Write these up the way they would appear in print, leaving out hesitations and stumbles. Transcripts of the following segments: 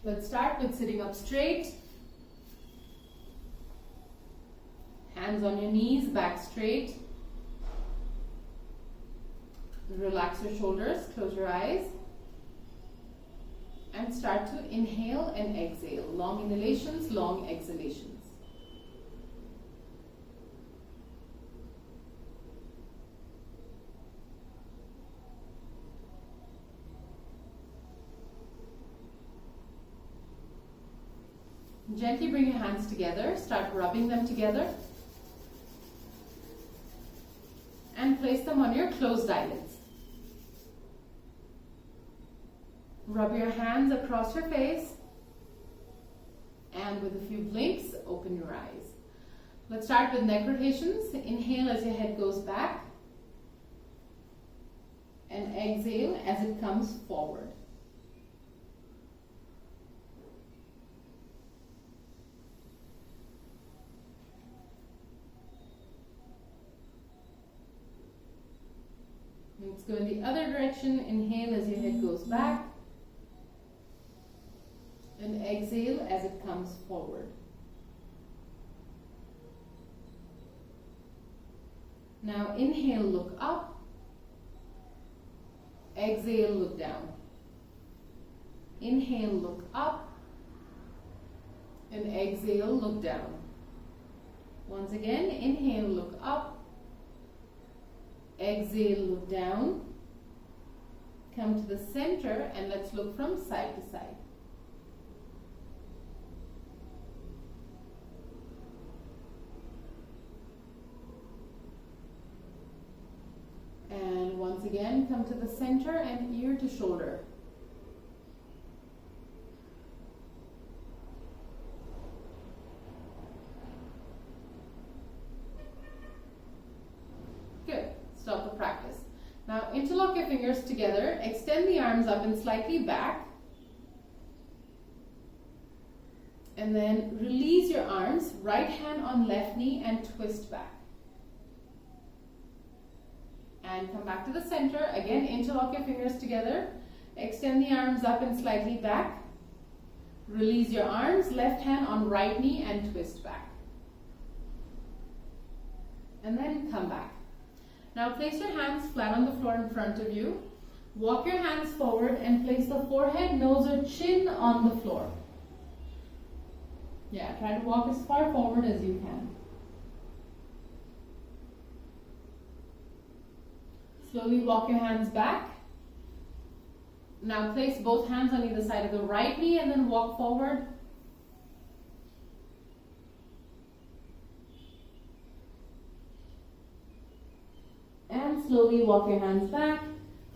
Let's start with sitting up straight. Hands on your knees, back straight. Relax your shoulders, close your eyes. And start to inhale and exhale. Long inhalations, long exhalations. Gently bring your hands together, start rubbing them together. And place them on your closed eyelids. Rub your hands across your face. And with a few blinks, open your eyes. Let's start with neck rotations. Inhale as your head goes back. And exhale as it comes forward. Let's go in the other direction. Inhale as your head goes back. And exhale as it comes forward. Now inhale, look up. Exhale, look down. Inhale, look up. And exhale, look down. Once again, inhale, look up. Exhale, look down. Come to the center and let's look from side to side. And once again, come to the center and ear to shoulder. Good. Stop the practice. Now interlock your fingers together, extend the arms up and slightly back. And then release your arms, right hand on left knee and twist back. And come back to the center. Again, interlock your fingers together. Extend the arms up and slightly back. Release your arms, left hand on right knee and twist back. And then come back. Now place your hands flat on the floor in front of you. Walk your hands forward and place the forehead, nose or chin on the floor. Yeah, try to walk as far forward as you can. Slowly walk your hands back. Now place both hands on either side of the right knee and then walk forward. And slowly walk your hands back.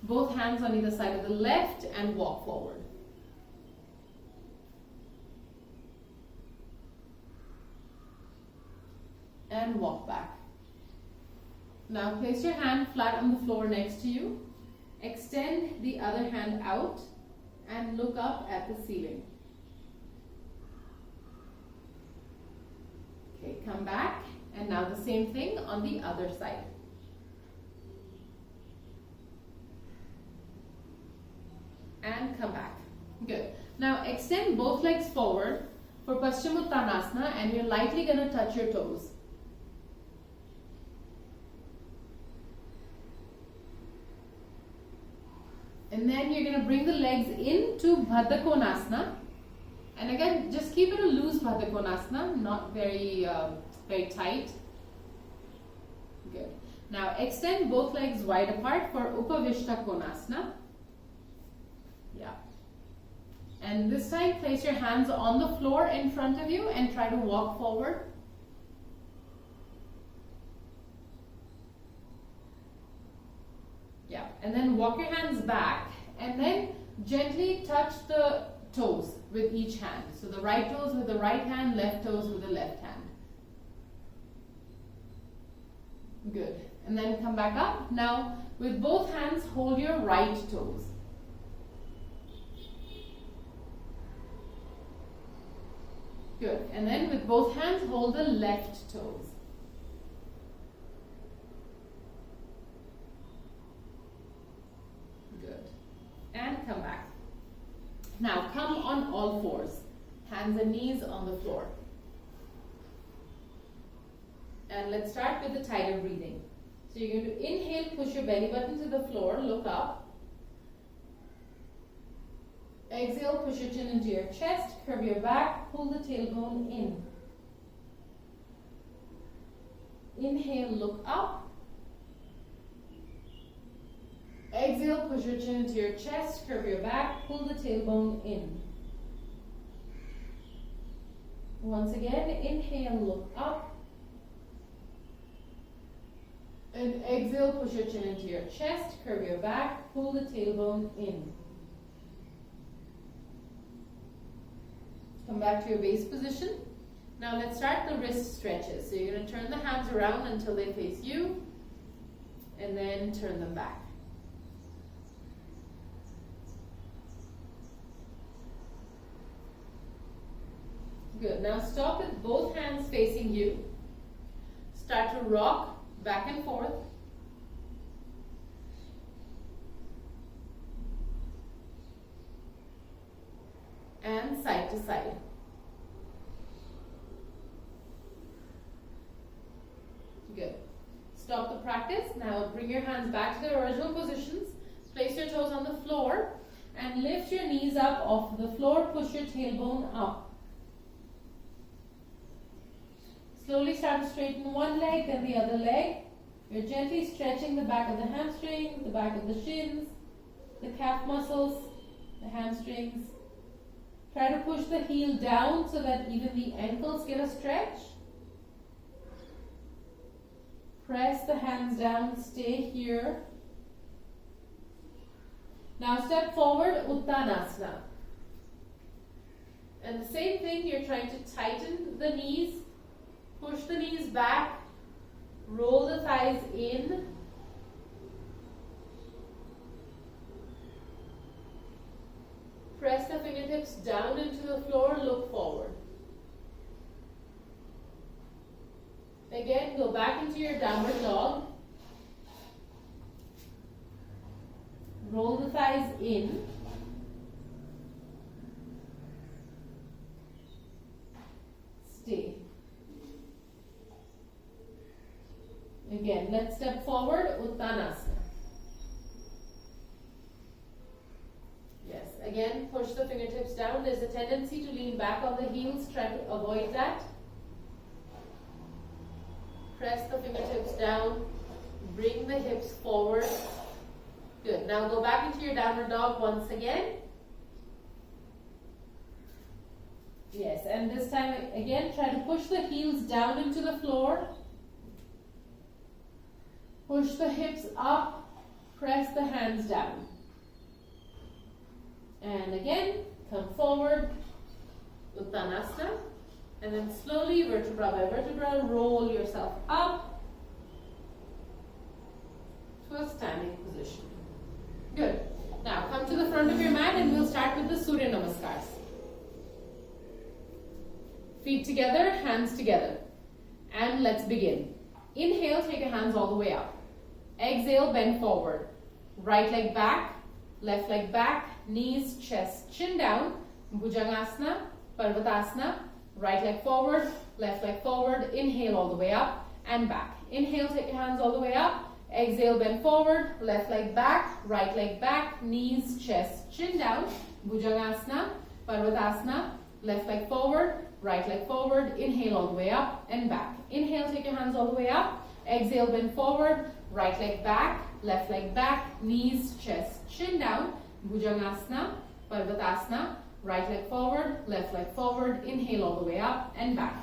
Both hands on either side of the left and walk forward. And walk back. Now place your hand flat on the floor next to you. Extend the other hand out and look up at the ceiling. Okay, come back and now the same thing on the other side. And come back. Good. Now extend both legs forward for Uttanasana and you're lightly going to touch your toes. And then you're going to bring the legs into Bhatt. And again, just keep it a loose Bhatt, not very tight. Good. Now extend both legs wide apart for Konasana. Yeah. And this time, place your hands on the floor in front of you and try to walk forward. Yeah, and then walk your hands back and then gently touch the toes with each hand. So the right toes with the right hand, left toes with the left hand. Good. And then come back up. Now with both hands, hold your right toes. Good. And then with both hands, hold the left toes. And come back. Now come on all fours. Hands and knees on the floor. And let's start with the tighter breathing. So you're going to inhale, push your belly button to the floor, look up. Exhale, push your chin into your chest, curve your back, pull the tailbone in. Inhale, look up. Exhale, push your chin into your chest, curve your back, pull the tailbone in. Once again, inhale, look up. And exhale, push your chin into your chest, curve your back, pull the tailbone in. Come back to your base position. Now let's start the wrist stretches. So you're going to turn the hands around until they face you, and then turn them back. Good. Now stop with both hands facing you. Start to rock back and forth. And side to side. Good. Stop the practice. Now bring your hands back to their original positions. Place your toes on the floor and lift your knees up off the floor. Push your tailbone up. Slowly start to straighten one leg, then the other leg. You're gently stretching the back of the hamstrings, the back of the shins, the calf muscles, the hamstrings. Try to push the heel down so that even the ankles get a stretch. Press the hands down, stay here. Now step forward, Uttanasana. And the same thing, you're trying to tighten the knees, push the knees back, roll the thighs in. Press the fingertips down into the floor, look forward. Again, go back into your downward dog. Roll the thighs in. Stay. Again, let's step forward, Uttanasana. Yes, again, push the fingertips down. There's a tendency to lean back on the heels. Try to avoid that. Press the fingertips down. Bring the hips forward. Good. Now go back into your downward dog once again. Yes, and this time again, try to push the heels down into the floor. Push the hips up. Press the hands down. And again, come forward, Uttanasana, and then slowly, vertebra by vertebra, roll yourself up to a standing position. Good. Now come to the front of your mat and we'll start with the Surya Namaskars. Feet together, hands together. And let's begin. Inhale, take your hands all the way up. Exhale, bend forward. Right leg back, left leg back, knees, chest, chin down. Bhujangasana, Parvatasana. Right leg forward, left leg forward. Inhale all the way up and back. Inhale, take your hands all the way up. Exhale, bend forward, left leg back, right leg back, knees, chest, chin down. Bhujangasana, Parvatasana. Left leg forward, right leg forward. Inhale all the way up and back. Inhale, take your hands all the way up. Exhale, bend forward, right leg back, left leg back, knees, chest, chin down. Bhujangasana, Parvatasana. Right leg forward, left leg forward. Inhale all the way up and back.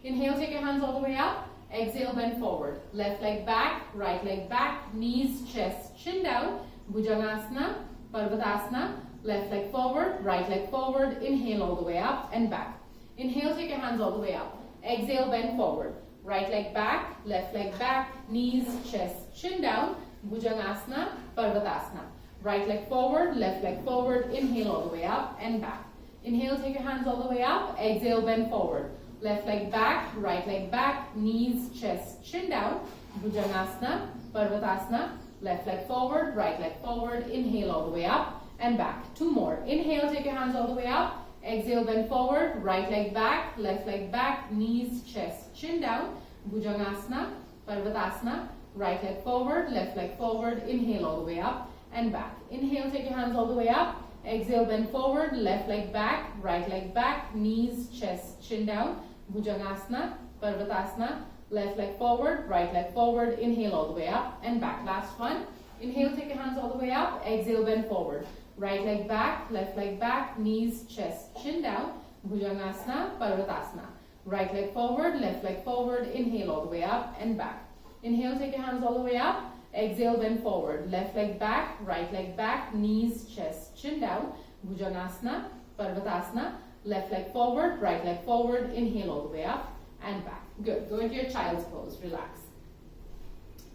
Inhale, take your hands all the way up. Exhale, bend forward. Left leg back, right leg back, knees, chest, chin down. Bhujangasana, Parvatasana. Left leg forward, right leg forward. Inhale all the way up and back. Inhale, take your hands all the way up. Exhale, bend forward. Right leg back, left leg back, knees, chest, chin down. Bhujangasana, Parvatasana. Right leg forward, left leg forward. Inhale all the way up and back. Inhale, take your hands all the way up. Exhale, bend forward. Left leg back, right leg back, knees, chest, chin down. Bhujangasana, Parvatasana. Left leg forward, right leg forward. Inhale all the way up and back. 2 more. Inhale, take your hands all the way up. Exhale, bend forward, right leg back, left leg back, knees, chest, chin down. Bhujangasana, Parvatasana, right leg forward, left leg forward. Inhale all the way up and back. Inhale, take your hands all the way up. Exhale, bend forward, left leg back, right leg back, knees, chest, chin down. Bhujangasana, Parvatasana, left leg forward, right leg forward. Inhale all the way up and back. Last one. Inhale, take your hands all the way up. Exhale, bend forward. Right leg back, left leg back, knees, chest, chin down. Bhujangasana, Parvatasana. Right leg forward, left leg forward. Inhale all the way up and back. Inhale, take your hands all the way up. Exhale, bend forward. Left leg back, right leg back, knees, chest, chin down. Bhujangasana, Parvatasana. Left leg forward, right leg forward. Inhale all the way up and back. Good. Go into your child's pose. Relax.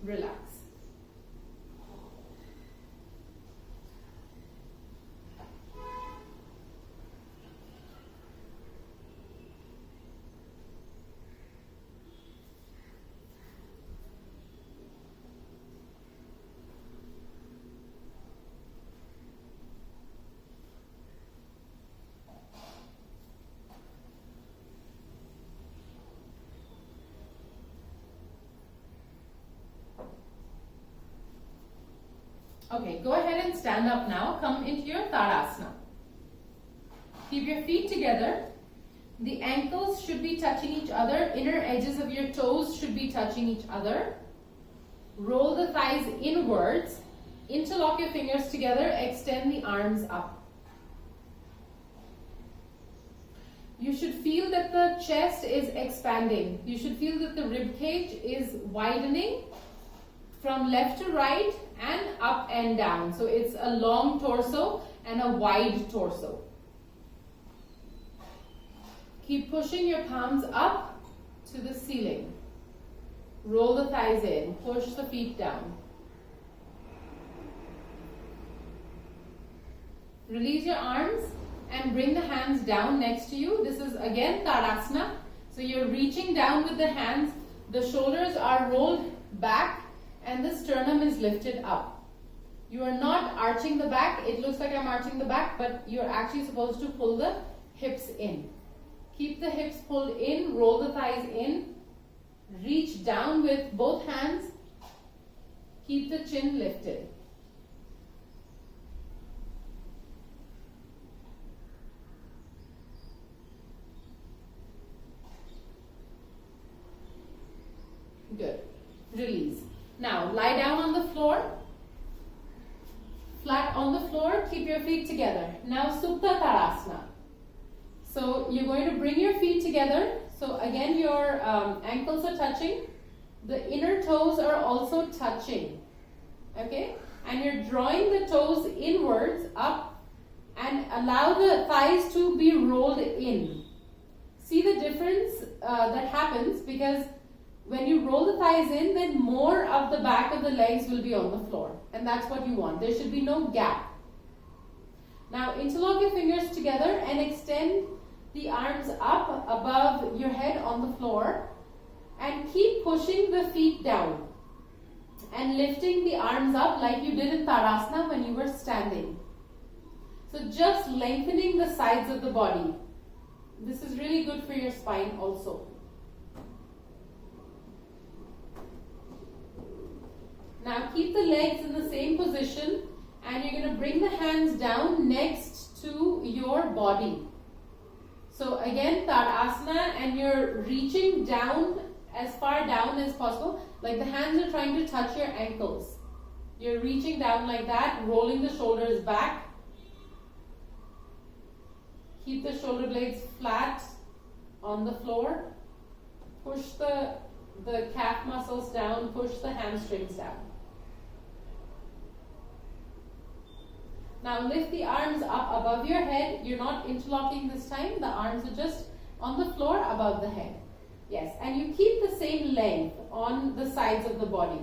Relax. Okay, go ahead and stand up now. Come into your Tadasana. Keep your feet together. The ankles should be touching each other. Inner edges of your toes should be touching each other. Roll the thighs inwards. Interlock your fingers together. Extend the arms up. You should feel that the chest is expanding. You should feel that the rib cage is widening from left to right and up and down. So it's a long torso and a wide torso. Keep pushing your palms up to the ceiling. Roll the thighs in. Push the feet down. Release your arms and bring the hands down next to you. This is again Tadasana. So you're reaching down with the hands. The shoulders are rolled back and the sternum is lifted up. You are not arching the back. It looks like I'm arching the back, but you're actually supposed to pull the hips in. Keep the hips pulled in, roll the thighs in, reach down with both hands, keep the chin lifted. Good. Release. Now, lie down on the floor. Flat on the floor. Keep your feet together. Now, Supta Tadasana. So, you're going to bring your feet together. So, again, your ankles are touching. The inner toes are also touching. Okay? And you're drawing the toes inwards, up, and allow the thighs to be rolled in. See the difference that happens because when you roll the thighs in, then more of the back of the legs will be on the floor. And that's what you want. There should be no gap. Now, interlock your fingers together and extend the arms up above your head on the floor. And keep pushing the feet down. And lifting the arms up like you did in Tadasana when you were standing. So just lengthening the sides of the body. This is really good for your spine also. Now keep the legs in the same position and you're going to bring the hands down next to your body. So again, Tadasana, and you're reaching down as far down as possible. Like the hands are trying to touch your ankles. You're reaching down like that, rolling the shoulders back. Keep the shoulder blades flat on the floor. Push the calf muscles down, push the hamstrings down. Now lift the arms up above your head. You're not interlocking this time. The arms are just on the floor above the head. Yes, and you keep the same length on the sides of the body.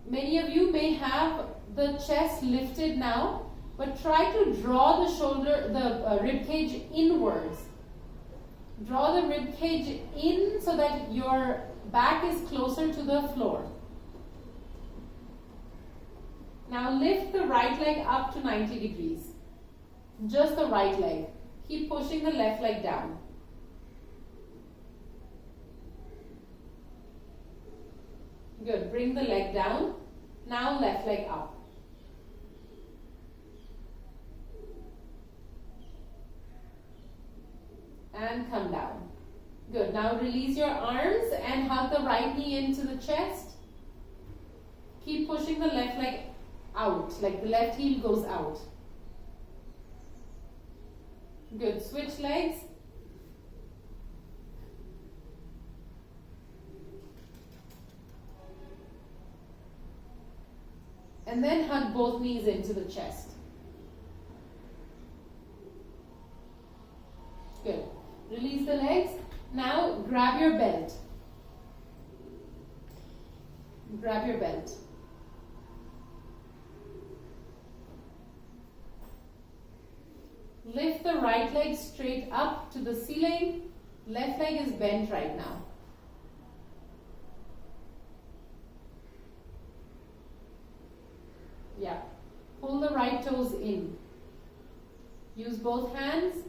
Many of you may have the chest lifted now, but try to draw the rib cage inwards. Draw the rib cage in so that your back is closer to the floor. Now lift the right leg up to 90 degrees. Just the right leg. Keep pushing the left leg down. Good. Bring the leg down. Now left leg up. And come down. Good. Now release your arms and hug the right knee into the chest. Keep pushing the left leg out, like the left heel goes out. Good. Switch legs. And then hug both knees into the chest. Good. Release the legs. Now grab your belt. Grab your belt. Lift the right leg straight up to the ceiling. Left leg is bent right now. Yeah. Pull the right toes in. Use both hands.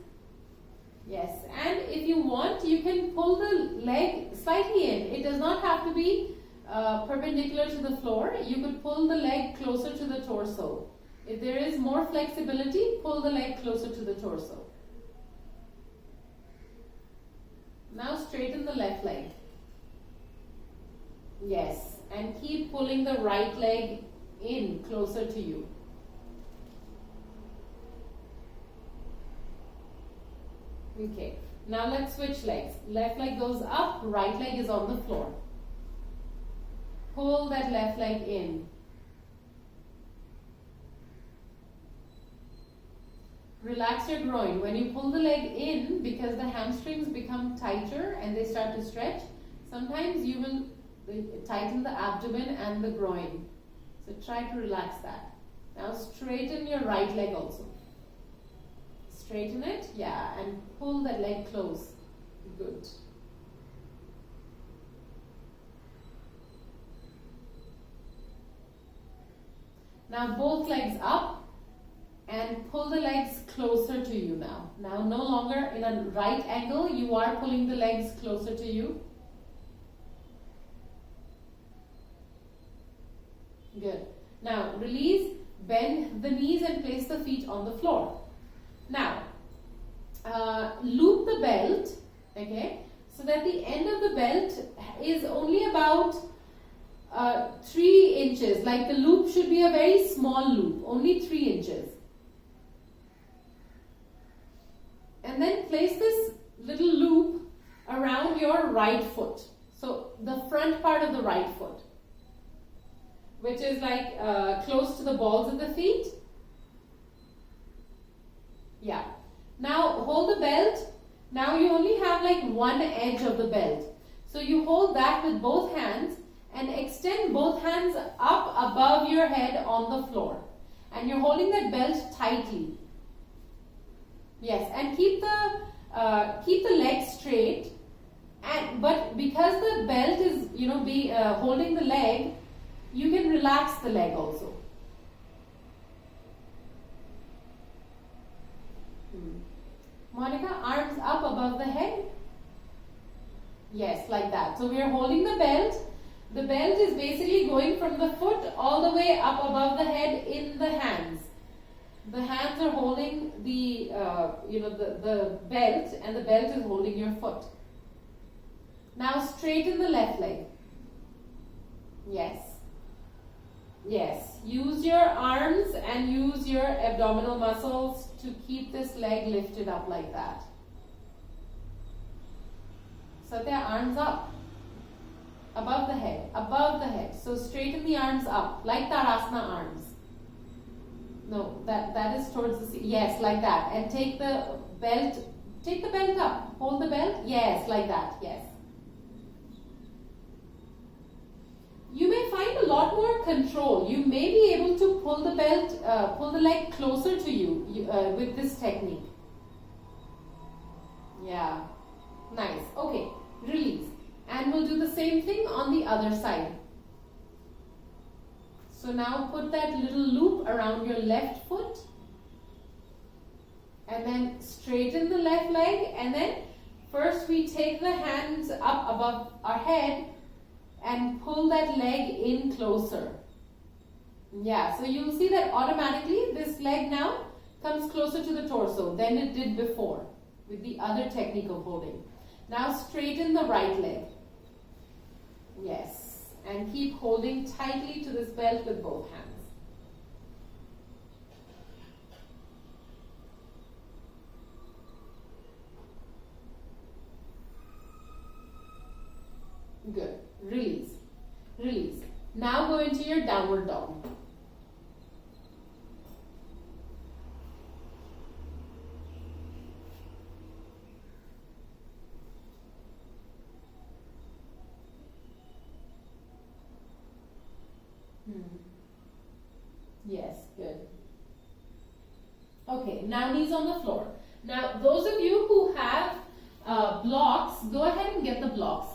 Yes. And if you want, you can pull the leg slightly in. It does not have to be perpendicular to the floor. You could pull the leg closer to the torso. If there is more flexibility, pull the leg closer to the torso. Now straighten the left leg. Yes. And keep pulling the right leg in closer to you. Okay. Now let's switch legs. Left leg goes up, right leg is on the floor. Pull that left leg in. Relax your groin. When you pull the leg in, because the hamstrings become tighter and they start to stretch, sometimes you will tighten the abdomen and the groin. So try to relax that. Now straighten your right leg also. Straighten it, yeah, and pull that leg close. Good. Now both legs up and pull the legs closer to you now. Now no longer in a right angle, you are pulling the legs closer to you. Good. Now release, bend the knees and place the feet on the floor. Now loop the belt, okay, so that the end of the belt is only about 3 inches. Like the loop should be a very small loop, only 3 inches. And then place this little loop around your right foot. So the front part of the right foot, which is like close to the balls of the feet. Yeah. Now hold the belt. Now you only have like one edge of the belt. So you hold that with both hands and extend both hands up above your head on the floor. And you're holding that belt tightly. Yes, and keep the leg straight. But because the belt is, holding the leg, you can relax the leg also. Monica, arms up above the head. Yes, like that. So we are holding the belt. The belt is basically going from the foot all the way up above the head in the hands. The hands are holding the belt, and the belt is holding your foot. Now straighten the left leg. Yes. Yes. Use your arms and use your abdominal muscles to keep this leg lifted up like that. Satya, arms up. Above the head. Above the head. So straighten the arms up, like Tadasana arms. No, that is towards the ceiling. Yes, like that. And take the belt up. Hold the belt. Yes, like that. Yes. You may find a lot more control. You may be able to pull the belt, pull the leg closer to you with this technique. Yeah. Nice. Okay. Release. And we'll do the same thing on the other side. So now put that little loop around your left foot and then straighten the left leg, and then first we take the hands up above our head and pull that leg in closer. Yeah, so you'll see that automatically this leg now comes closer to the torso than it did before with the other technique of holding. Now straighten the right leg. Yes, and keep holding tightly to this belt with both hands. Good. Release. Release. Now go into your downward dog. Yes, good. Okay, now knees on the floor. Now, those of you who have blocks, go ahead and get the blocks.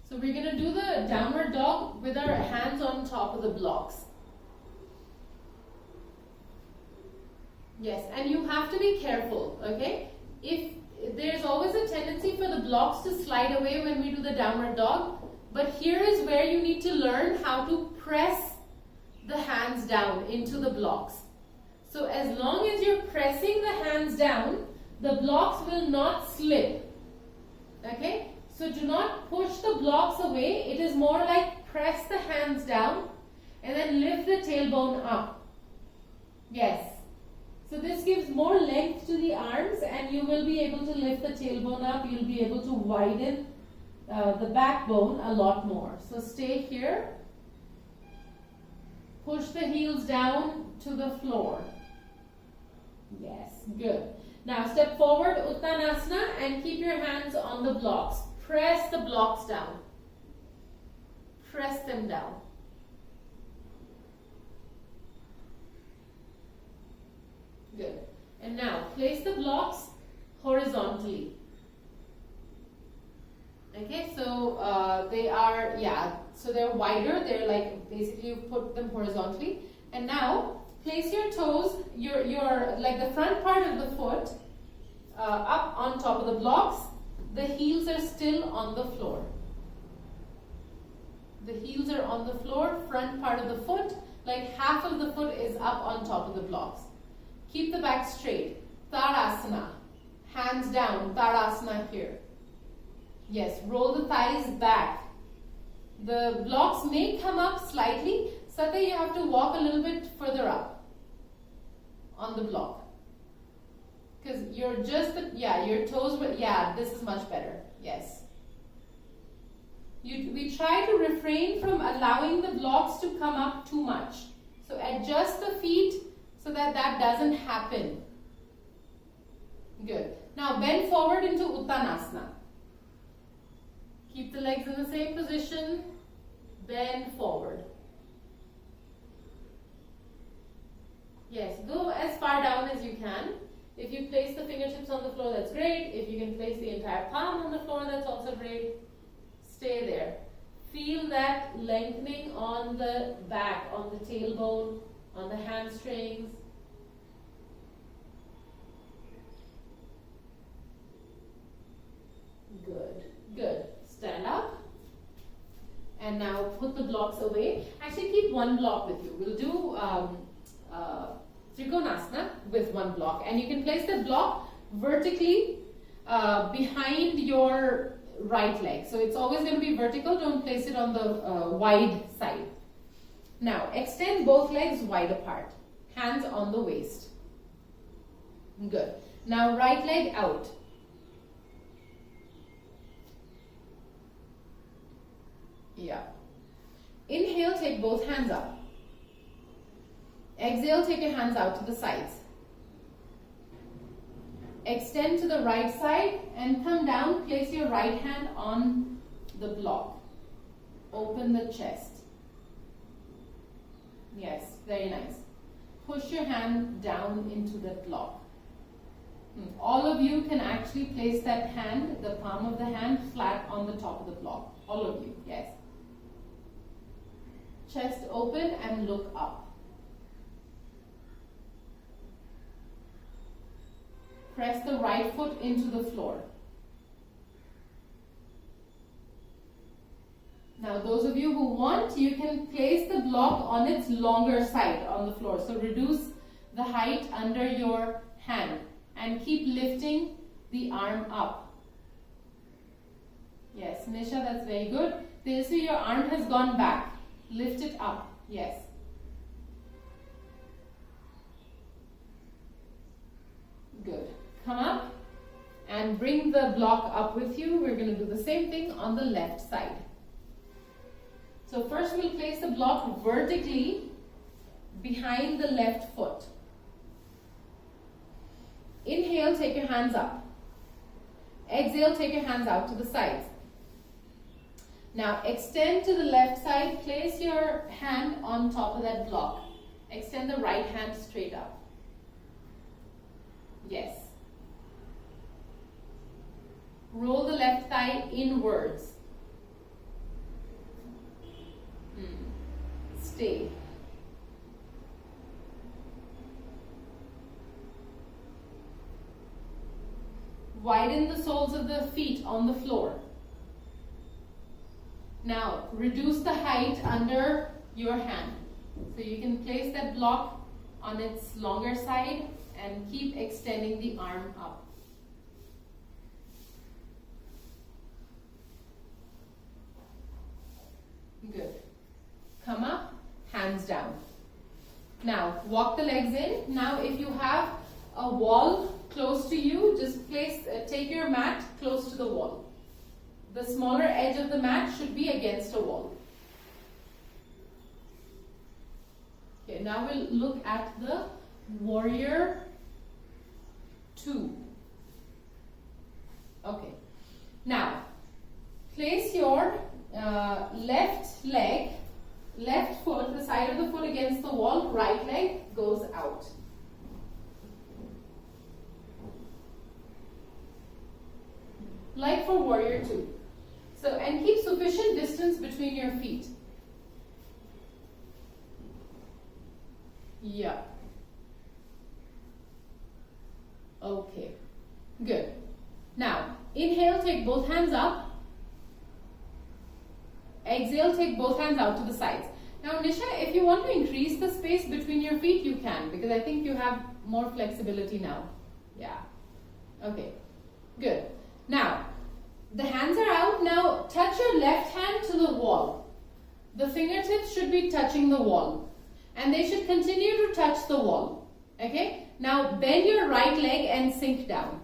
So we're going to do the downward dog with our hands on top of the blocks. Yes, and you have to be careful, okay? If there's always a tendency for the blocks to slide away when we do the downward dog, but here is where you need to learn how to press the hands down into the blocks. So as long as you're pressing the hands down, the blocks will not slip. Okay? So do not push the blocks away. It is more like press the hands down and then lift the tailbone up. Yes. So this gives more length to the arms and you will be able to lift the tailbone up. You'll be able to widen the backbone a lot more. So stay here. Push the heels down to the floor. Yes, good. Now step forward, Uttanasana, and keep your hands on the blocks. Press the blocks down. Press them down. Good. And now place the blocks horizontally. Okay, so they are, so they're wider. They're like, basically you put them horizontally. And now place your toes, your like the front part of the foot up on top of the blocks. The heels are still on the floor. The heels are on the floor, front part of the foot, like half of the foot is up on top of the blocks. Keep the back straight. Tadasana. Hands down. Tadasana here. Yes, roll the thighs back. The blocks may come up slightly. Satya, you have to walk a little bit further up on the block. Because you're just, your toes, this is much better. Yes. We try to refrain from allowing the blocks to come up too much. So adjust the feet so that doesn't happen. Good. Now bend forward into Uttanasana. Keep the legs in the same position. Bend forward. Yes, go as far down as you can. If you place the fingertips on the floor, that's great. If you can place the entire palm on the floor, that's also great. Stay there. Feel that lengthening on the back, on the tailbone, on the hamstrings. Good, good. Stand up. And now put the blocks away. Actually, keep one block with you. We'll do Trikonasana with one block. And you can place the block vertically behind your right leg. So it's always going to be vertical. Don't place it on the wide side. Now, extend both legs wide apart. Hands on the waist. Good. Now, right leg out. Yeah. Inhale, take both hands up. Exhale, take your hands out to the sides. Extend to the right side and come down. Place your right hand on the block. Open the chest. Yes, very nice. Push your hand down into that block. All of you can actually place that hand, the palm of the hand, flat on the top of the block. All of you, yes. chest open and look up. Press the right foot into the floor. Now those of you who want, you can place the block on its longer side on the floor. So reduce the height under your hand and keep lifting the arm up. Yes, Nisha, that's very good. Tejasvi, your arm has gone back. Lift it up. Yes. Good. Come up and bring the block up with you. We're going to do the same thing on the left side. So first we'll place the block vertically behind the left foot. Inhale, take your hands up. Exhale, take your hands out to the sides. Now extend to the left side, place your hand on top of that block. Extend the right hand straight up. Yes. Roll the left thigh inwards. Stay. Widen the soles of the feet on the floor. Now reduce the height under your hand. So you can place that block on its longer side and keep extending the arm up. Good. Come up, hands down. Now walk the legs in. Now if you have a wall close to you, just take your mat close to the wall. The smaller edge of the mat should be against a wall. Okay, now we'll look at the warrior 2. Okay. Now place your left foot, the side of the foot against the wall, right leg goes out. Like for warrior 2. So, and keep sufficient distance between your feet. Yeah. Okay. Good. Now, inhale, take both hands up. Exhale, take both hands out to the sides. Now, Nisha, if you want to increase the space between your feet, you can, because I think you have more flexibility now. Yeah. Okay. Good. Now, the hands are out. Now, touch your left hand to the wall. The fingertips should be touching the wall. And they should continue to touch the wall. Okay? Now, bend your right leg and sink down.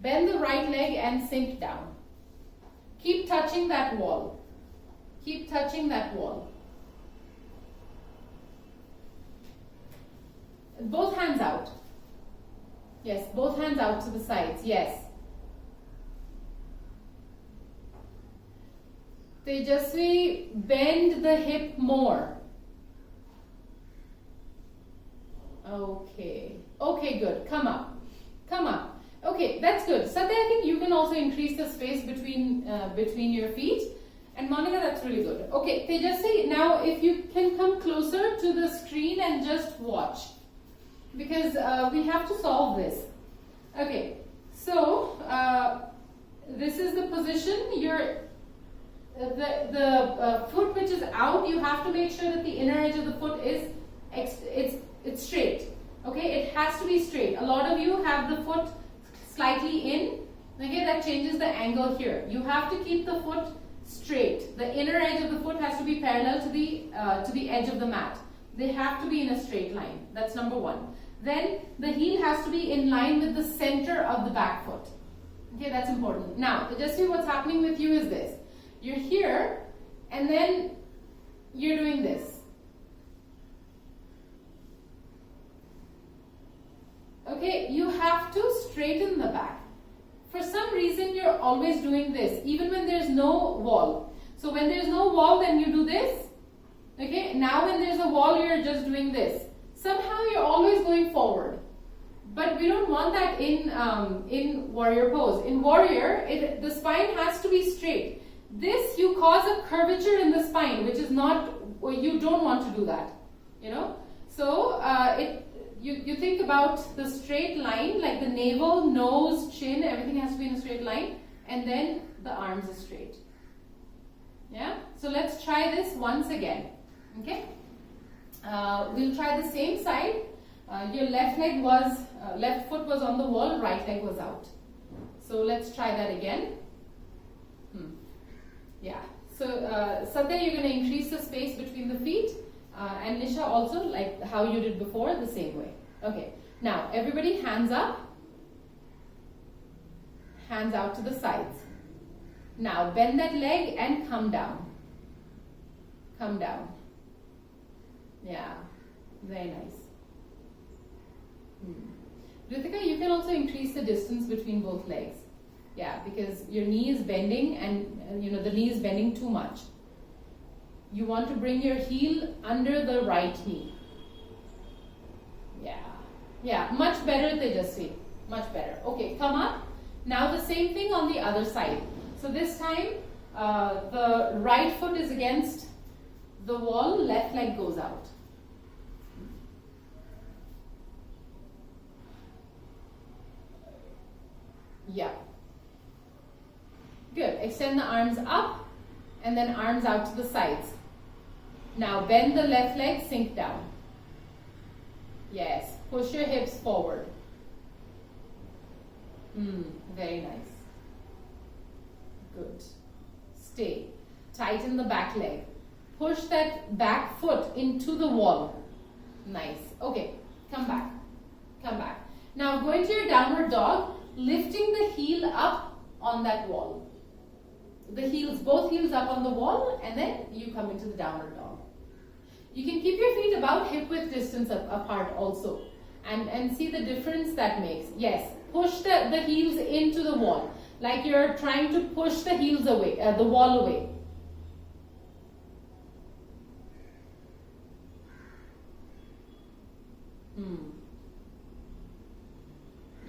Bend the right leg and sink down. Keep touching that wall. Keep touching that wall. Both hands out. Yes, both hands out to the sides. Yes. Tejasvi, bend the hip more. Okay. Okay, good. Come up. Come up. Okay, that's good. Satya, I think you can also increase the space between your feet. And Monica, that's really good. Okay, Tejasvi, now if you can come closer to the screen and just watch. Because we have to solve this. Okay, so this is the position. The foot which is out, you have to make sure that the inner edge of the foot is it's straight. Okay, it has to be straight. A lot of you have the foot slightly in. Okay, that changes the angle here. You have to keep the foot straight. The inner edge of the foot has to be parallel to the edge of the mat. They have to be in a straight line. That's number one. Then the heel has to be in line with the center of the back foot. Okay, that's important. Now, just see what's happening with you is this. You're here and then you're doing this. Okay, you have to straighten the back. For some reason, you're always doing this, even when there's no wall. So when there's no wall, then you do this. Okay, now when there's a wall, you're just doing this. Somehow you're always going forward. But we don't want that in warrior pose. In warrior, the spine has to be straight. This, you cause a curvature in the spine, which is not you don't want to do that, you know. So you think about the straight line, like the navel, nose, chin, everything has to be in a straight line, and then the arms are straight. Yeah. So let's try this once again. Okay. We'll try the same side. Your left foot was on the wall, right leg was out. So let's try that again. Yeah. So Satya, you're going to increase the space between the feet, and Nisha also, like how you did before, the same way. Okay. Now everybody, hands up, hands out to the sides. Now bend that leg and come down. Come down. Yeah. Very nice. Ritika, you can also increase the distance between both legs. Yeah, because your knee is bending, and you know the knee is bending too much. You want to bring your heel under the right knee. Yeah. Yeah, much better, Tejasvi. Much better. Okay, come up. Now the same thing on the other side. So this time, the right foot is against the wall, left leg goes out. Yeah. Good. Extend the arms up and then arms out to the sides. Now bend the left leg, sink down. Yes. Push your hips forward. Very nice. Good. Stay. Tighten the back leg. Push that back foot into the wall. Nice. Okay. Come back. Come back. Now go into your downward dog, lifting the heel up on that wall. The heels, both heels up on the wall, and then you come into the downward dog. You can keep your feet about hip width distance apart also, and see the difference that makes. Yes, push the heels into the wall, like you're trying to push the heels away, the wall away.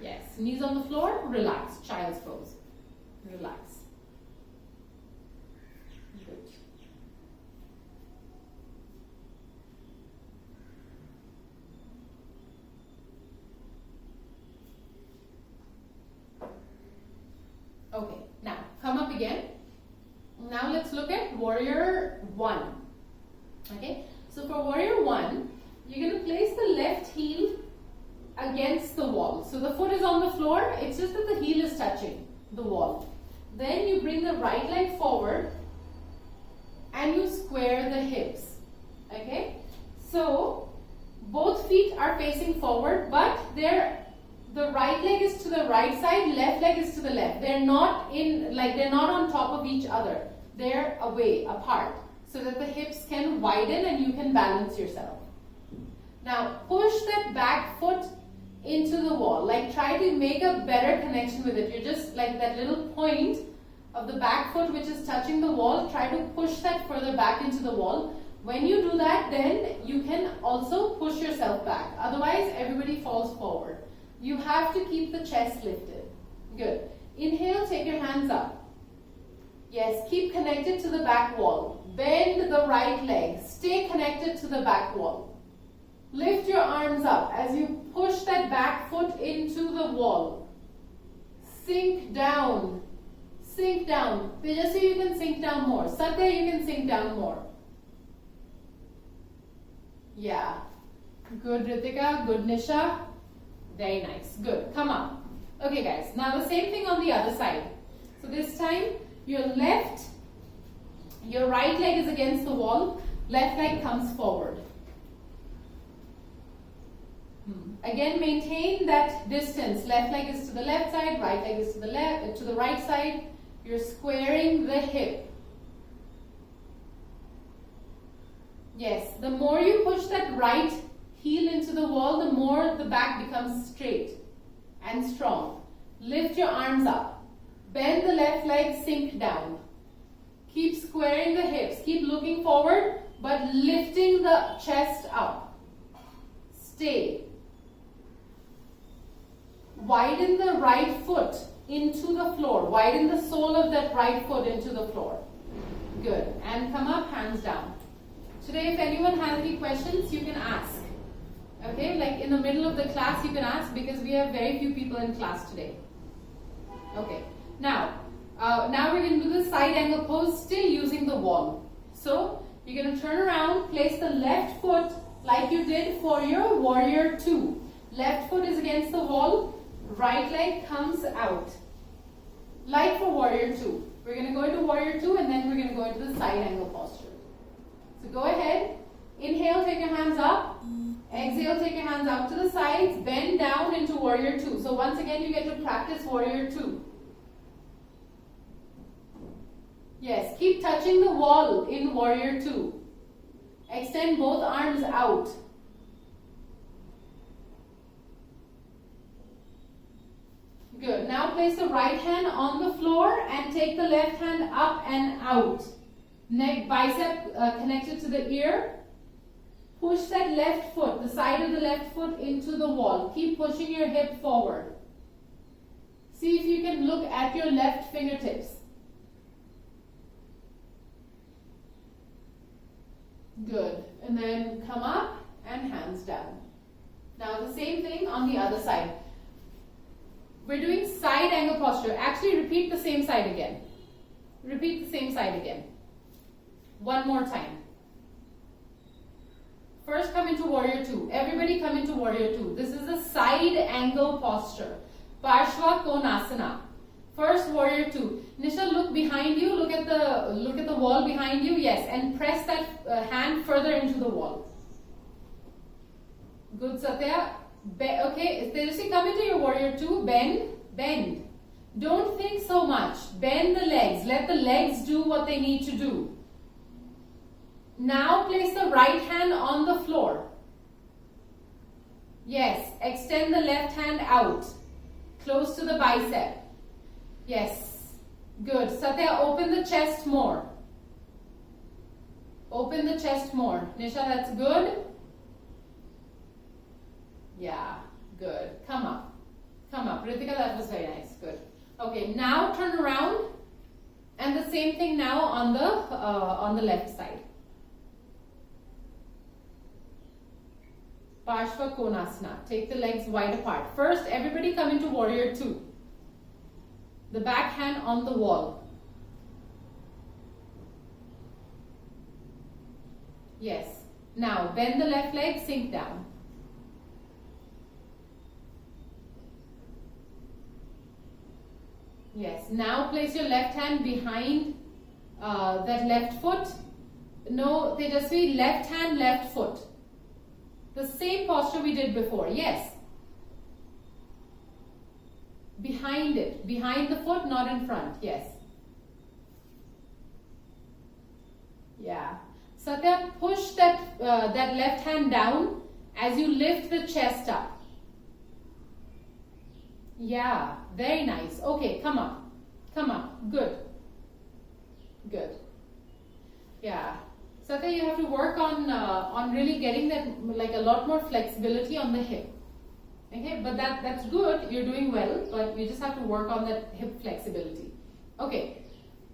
Yes, knees on the floor, relax, child's pose. Relax. Good. Okay, now come up again. Now let's look at warrior 1. Okay, so for warrior 1, you're going to place the left heel against the wall. So the foot is on the floor, it's just that the heel is touching the wall. Then you bring the right leg forward and you square the hips. Okay, so both feet are facing forward, but the right leg is to the right side, left leg is to the left. They're not on top of each other. They're away, apart, so that the hips can widen and you can balance yourself. Now push that back foot into the wall. Like try to make a better connection with it. You're just like that little point of the back foot which is touching the wall. Try to push that further back into the wall. When you do that, then you can also push yourself back. Otherwise, everybody falls forward. You have to keep the chest lifted. Good. Inhale, take your hands up. Yes, keep connected to the back wall. Bend the right leg. Stay connected to the back wall. Lift your arms up as you push that back foot into the wall. Sink down. Sink down. Tejasvi, you can sink down more. Satya, you can sink down more. Yeah. Good, Ritika. Good, Nisha. Very nice. Good. Come on. Okay, guys. Now the same thing on the other side. So this time, your right leg is against the wall. Left leg comes forward. Again, maintain that distance. Left leg is to the left side, right leg is to the right side. You're squaring the hip. Yes, the more you push that right heel into the wall, the more the back becomes straight and strong. Lift your arms up. Bend the left leg, sink down. Keep squaring the hips. Keep looking forward, but lifting the chest up. Stay. Widen the right foot into the floor. Widen the sole of that right foot into the floor. Good. And come up, hands down. Today, if anyone has any questions, you can ask. Okay, like in the middle of the class, you can ask because we have very few people in class today. Okay, now we're going to do the side angle pose still using the wall. So, you're going to turn around, place the left foot like you did for your warrior 2. Left foot is against the wall, right leg comes out. Like for warrior 2. We're going to go into warrior 2 and then we're going to go into the side angle posture. So go ahead, inhale, take your hands up. Exhale, take your hands out to the sides, bend down into warrior 2. So once again, you get to practice warrior 2. Yes, keep touching the wall in warrior 2. Extend both arms out. Good. Now place the right hand on the floor and take the left hand up and out. Neck, bicep connected to the ear. Push that left foot, the side of the left foot into the wall. Keep pushing your hip forward. See if you can look at your left fingertips. Good. And then come up and hands down. Now the same thing on the other side. We're doing side angle posture. Actually, repeat the same side again. Repeat the same side again. One more time. First come into warrior 2. Everybody come into warrior 2. This is a side angle posture. Parshva Konasana. First warrior 2. Nisha, look behind you. Look at the wall behind you. Yes, and press that hand further into the wall. Good, Satya. Okay, Tejasvi, come into your warrior 2. Bend. Don't think so much. Bend the legs. Let the legs do what they need to do. Now place the right hand on the floor. Yes, extend the left hand out. Close to the bicep. Yes, good. Satya, open the chest more. Open the chest more. Nisha, that's good. Yeah, good. Come up. Ritika, that was very nice. Good. Okay, now turn around. And the same thing now on the left side. Parshva Konasana. Take the legs wide apart. First, everybody come into warrior 2. The back hand on the wall. Yes. Now, bend the left leg, sink down. Yes. Now place your left hand behind that left foot. No, Tejasvi, left hand, left foot. The same posture we did before. Yes. Behind it. Behind the foot, not in front. Yes. Yeah. Satya, push that left hand down as you lift the chest up. Yeah. Very nice. Okay, come up. Good. Yeah. Satya, you have to work on really getting that, like, a lot more flexibility on the hip. Okay, but that's good. You're doing well, but you just have to work on that hip flexibility. Okay.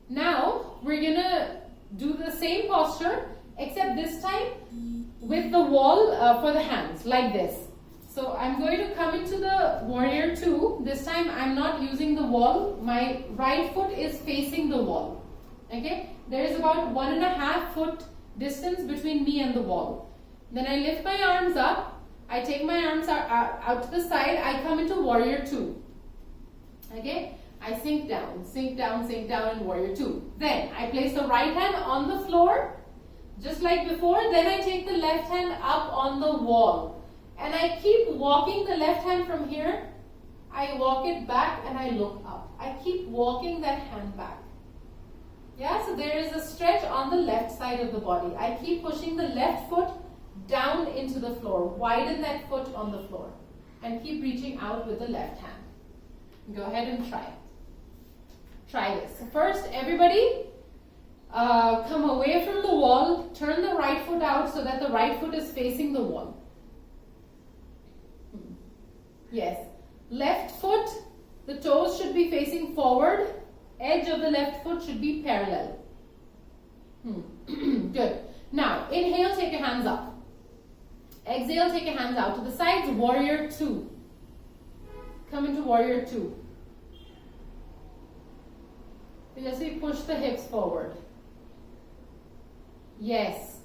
Now we're gonna do the same posture, except this time with the wall for the hands, like this. So I'm going to come into the warrior 2. This time I'm not using the wall. My right foot is facing the wall. Okay, there is about 1.5 foot distance between me and the wall. Then I lift my arms up. I take my arms out to the side. I come into warrior 2. Okay, I sink down in warrior 2. Then I place the right hand on the floor, just like before. Then I take the left hand up on the wall. And I keep walking the left hand from here. I walk it back and I look up. I keep walking that hand back. Yeah, so there is a stretch on the left side of the body. I keep pushing the left foot down into the floor. Widen that foot on the floor. And keep reaching out with the left hand. Go ahead and try. Try this. So first, everybody come away from the wall. Turn the right foot out so that the right foot is facing the wall. Yes. Left foot, the toes should be facing forward. Edge of the left foot should be parallel. Good. Now, inhale, take your hands up. Exhale, take your hands out to the sides. Warrior 2. Come into warrior 2. Just push the hips forward. Yes.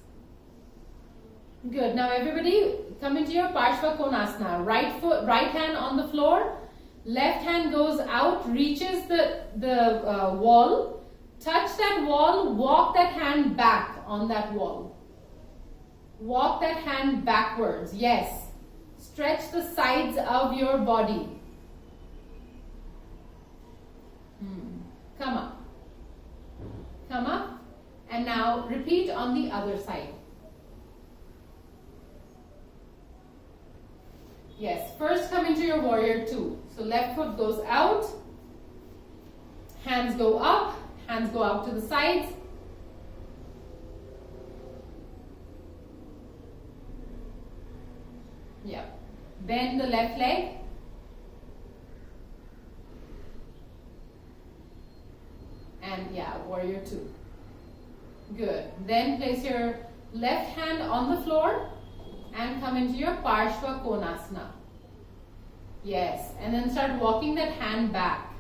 Good. Now everybody come into your Parshva Konasana. Right hand on the floor. Left hand goes out, reaches the wall. Touch that wall. Walk that hand back on that wall. Walk that hand backwards. Yes. Stretch the sides of your body. Come up. Come up. And now repeat on the other side. Yes. First come into your warrior 2. So left foot goes out. Hands go up. Hands go out to the sides. Yeah. Bend the left leg. And yeah, warrior 2. Good. Then place your left hand on the floor and come into your Parshva Konasana. Yes. And then start walking that hand back.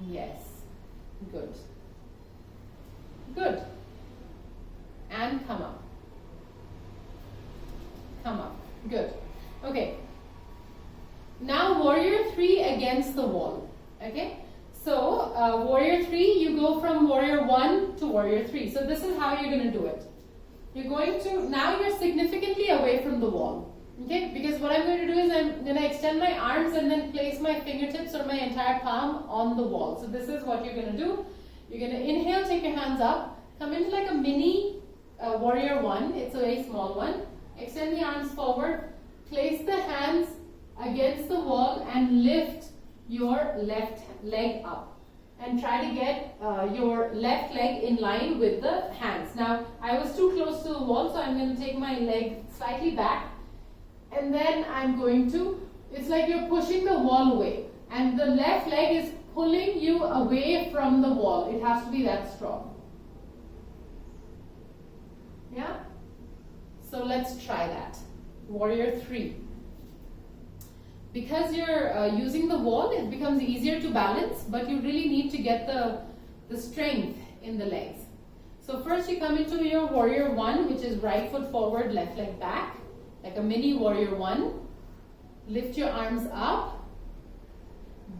Yes. Good. Good. And come up. Come up. Good. Okay. Now warrior 3 against the wall. Okay. So warrior 3, you go from warrior 1 to warrior 3. So this is how you're going to do it. You're going to, now you're significantly away from the wall. Okay. Because what I'm going to do is I'm going to extend my arms and then place my fingertips or my entire palm on the wall. So this is what you're going to do. You're going to inhale, take your hands up, come into like a mini warrior 1. It's a very small one. Extend the arms forward, place the hands against the wall and lift your left leg up. And try to get your left leg in line with the hands. Now, I was too close to the wall, so I'm going to take my leg slightly back. And then I'm going to, it's like you're pushing the wall away. And the left leg is pulling you away from the wall. It has to be that strong. Yeah? So let's try that. Warrior 3. Because you're using the wall, it becomes easier to balance, but you really need to get the strength in the legs. So first you come into your warrior 1, which is right foot forward, left leg back, like a mini warrior 1. Lift your arms up.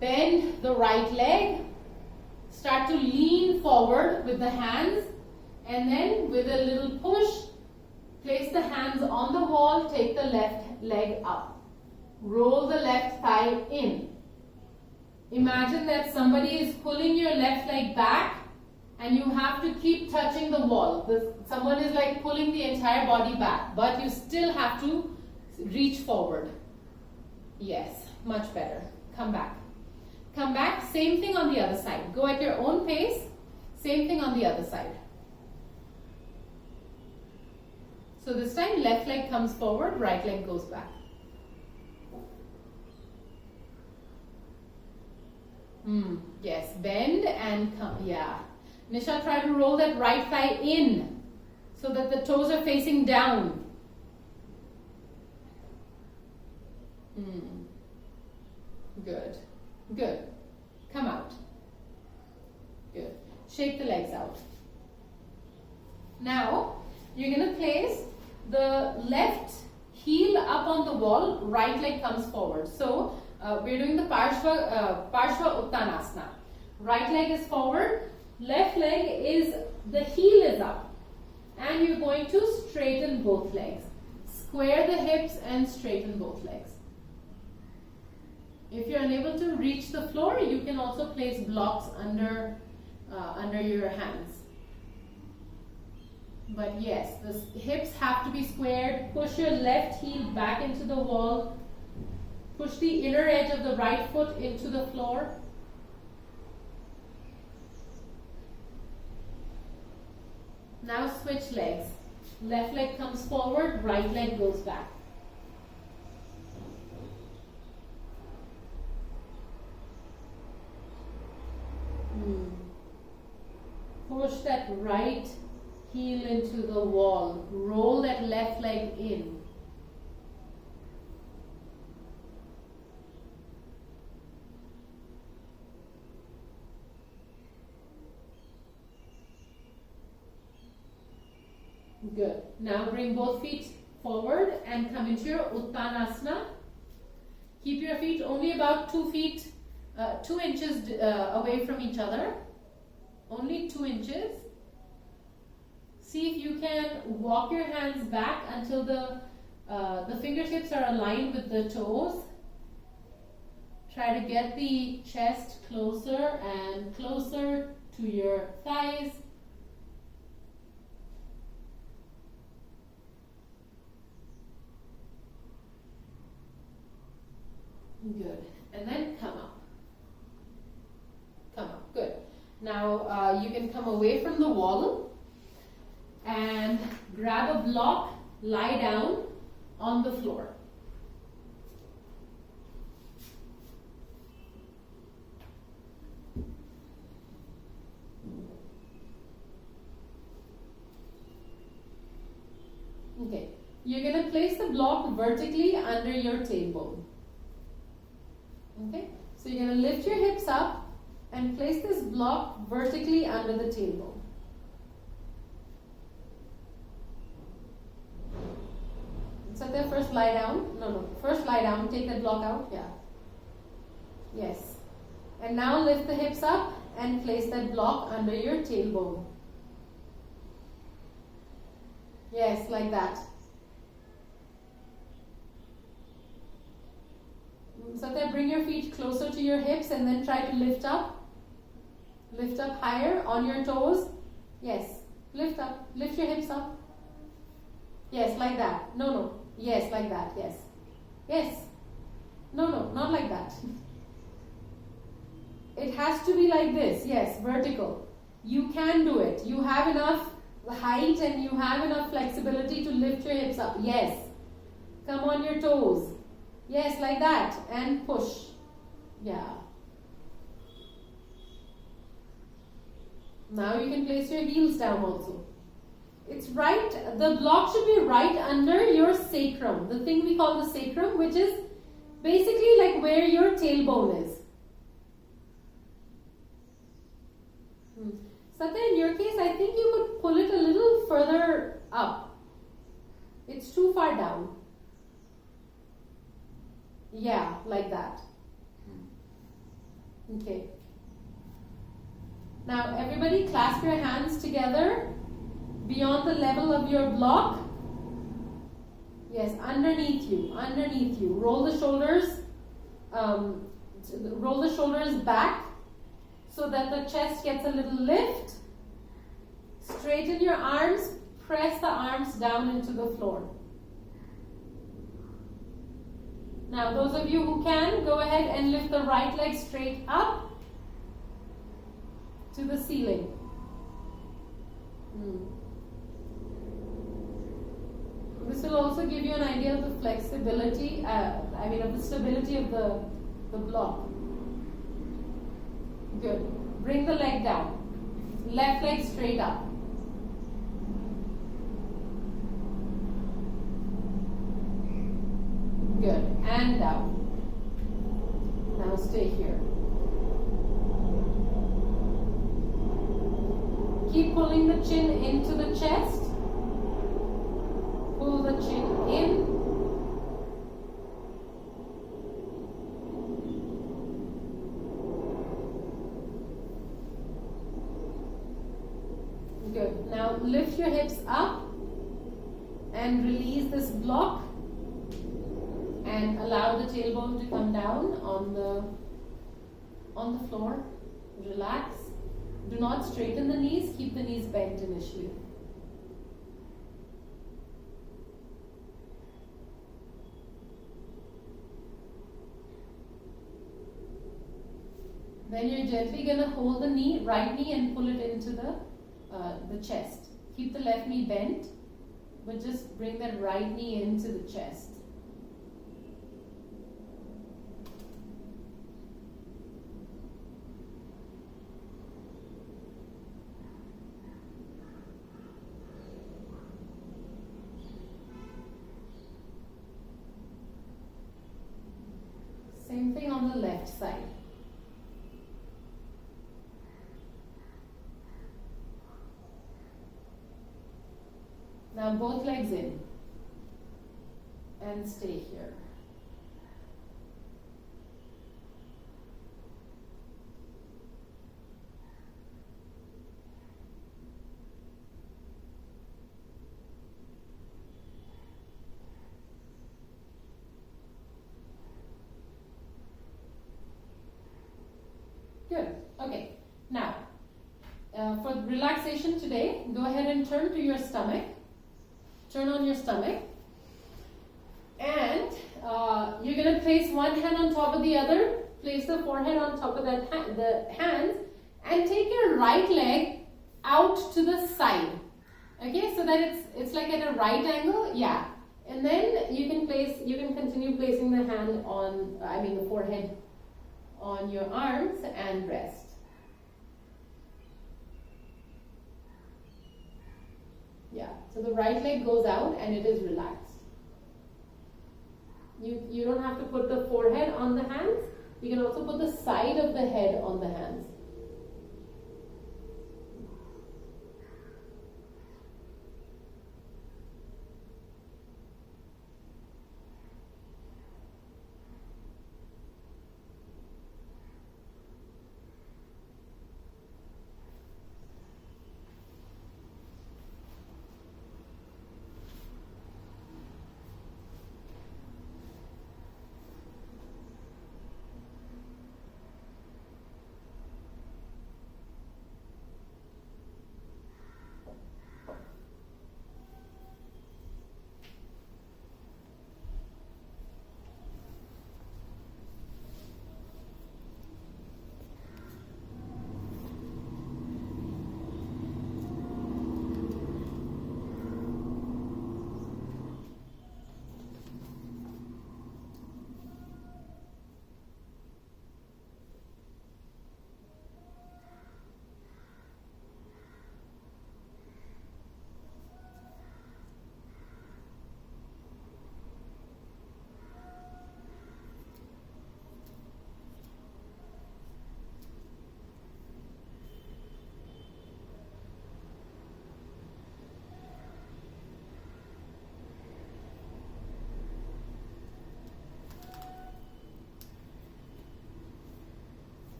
Bend the right leg. Start to lean forward with the hands, and then with a little push, place the hands on the wall, take the left leg up. Roll the left thigh in. Imagine that somebody is pulling your left leg back and you have to keep touching the wall. Someone is like pulling the entire body back, but you still have to reach forward. Yes, much better. Come back. Come back. Same thing on the other side. Go at your own pace. Same thing on the other side. So this time left leg comes forward, right leg goes back. Yes, bend and come. Yeah. Nisha, try to roll that right thigh in so that the toes are facing down. Good. Good. Come out. Good. Shake the legs out. Now, you're going to place the left heel up on the wall, right leg comes forward. So, we're doing the Parshva Uttanasana. Right leg is forward, left leg is, the heel is up. And you're going to straighten both legs. Square the hips and straighten both legs. If you're unable to reach the floor, you can also place blocks under your hands. But yes, the hips have to be squared. Push your left heel back into the wall. Push the inner edge of the right foot into the floor. Now switch legs. Left leg comes forward, right leg goes back. Push that right Heel into the wall. Roll that left leg in. Good. Now bring both feet forward and come into your Uttanasana. Keep your feet only about 2 inches away from each other. Only 2 inches. See if you can walk your hands back until the fingertips are aligned with the toes. Try to get the chest closer and closer to your thighs. Good. And then come up. Come up. Good. Now you can come away from the wall and grab a block, lie down on the floor. Okay. You're going to place the block vertically under your tailbone. Okay, so you're going to lift your hips up and place this block vertically under the tailbone. So there, first lie down. No, first lie down. Take that block out. Yeah. Yes. And now lift the hips up and place that block under your tailbone. Yes, like that. Satya, bring your feet closer to your hips and then try to lift up. Lift up higher on your toes. Yes. Lift up. Lift your hips up. Yes, like that. No. Yes, like that. Yes. Yes. No, not like that. It has to be like this. Yes, vertical. You can do it. You have enough height and you have enough flexibility to lift your hips up. Yes. Come on your toes. Yes, like that. And push. Yeah. Now you can place your heels down also. It's right, the block should be right under your sacrum. The thing we call the sacrum, which is basically like where your tailbone is. Satya, in your case, I think you could pull it a little further up. It's too far down. Yeah, like that. Okay. Now everybody clasp your hands together beyond the level of your block. Yes, underneath you. Roll the shoulders back so that the chest gets a little lift. Straighten your arms, press the arms down into the floor. Now those of you who can, go ahead and lift the right leg straight up to the ceiling. This will also give you an idea of the flexibility, of the stability of the block. Good. Bring the leg down. Left leg straight up. Good. And down. Now stay here. Keep pulling the chin into the chest. Pull the chin in. Good. Now lift your hips up and release this block and allow the tailbone to come down on the floor. Relax. Do not straighten the knees. Keep the knees bent initially. Then you're gently going to hold the right knee and pull it into the chest. Keep the left knee bent, but just bring that right knee into the chest. Same thing on the left side. Now both legs in and stay here. Good. Okay. Now, for relaxation today, go ahead and turn to your stomach. Turn on your stomach. And you're going to place one hand on top of the other. Place the forehead on top of that the hands. And take your right leg out to the side. Okay, so that it's like at a right angle. Yeah. And then you can continue placing the hand on, the forehead on your arms and rest. Yeah, so the right leg goes out and it is relaxed. You don't have to put the forehead on the hands. You can also put the side of the head on the hands.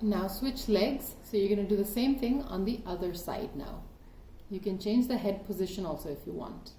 Now switch legs. So you're going to do the same thing on the other side now. You can change the head position also if you want.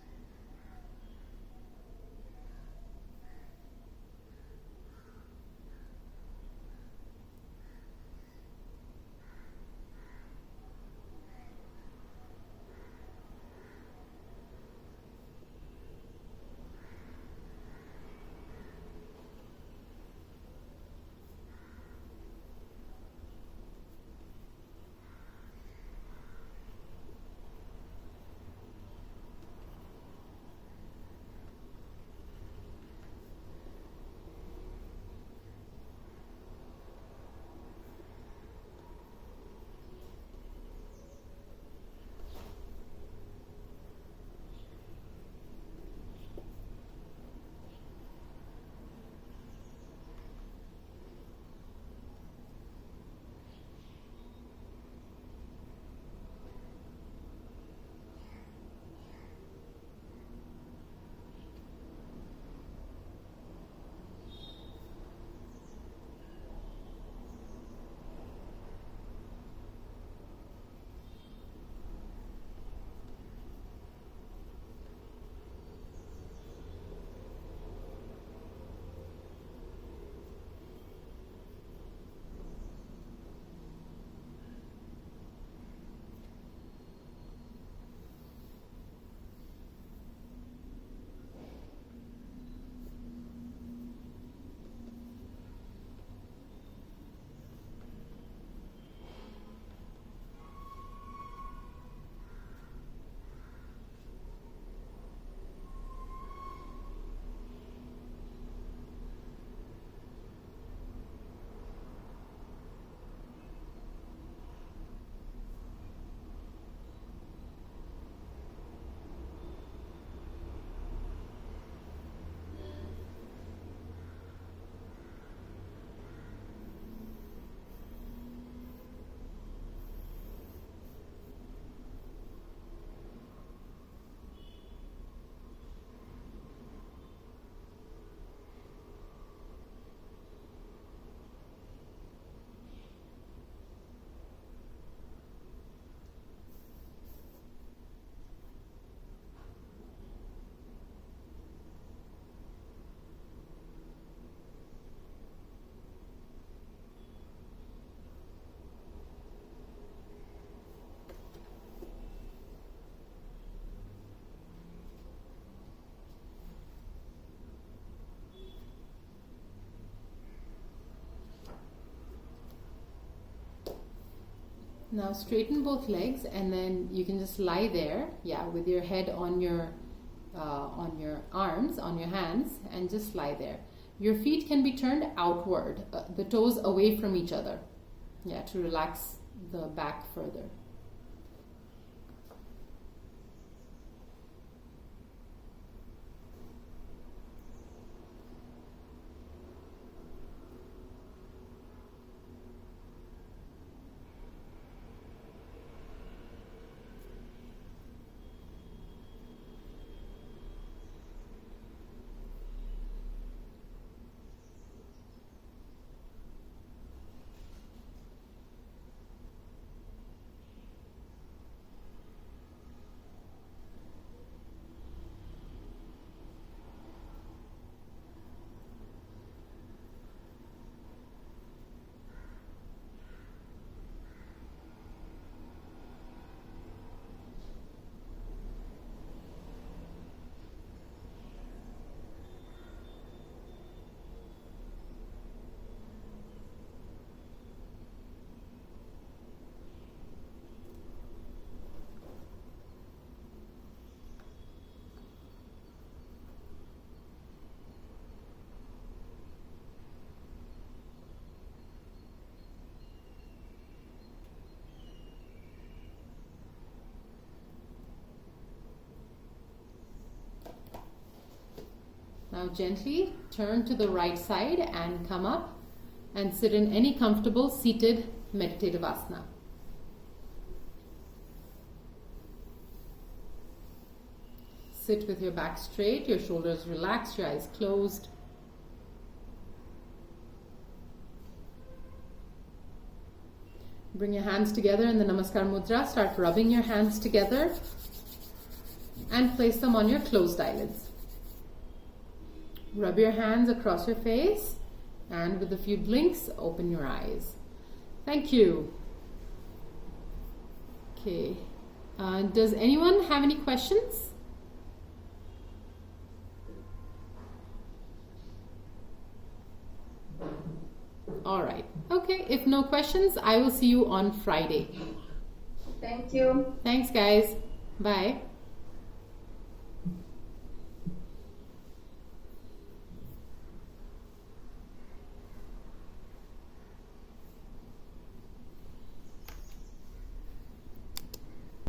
Now straighten both legs, and then you can just lie there, with your head on your arms, on your hands, and just lie there. Your feet can be turned outward, the toes away from each other, to relax the back further. Now gently turn to the right side and come up and sit in any comfortable seated meditative asana. Sit with your back straight, your shoulders relaxed, your eyes closed. Bring your hands together in the Namaskar Mudra. Start rubbing your hands together and place them on your closed eyelids. Rub your hands across your face, and with a few blinks, open your eyes. Thank you. Okay. Does anyone have any questions? All right. Okay. If no questions, I will see you on Friday. Thank you. Thanks, guys. Bye.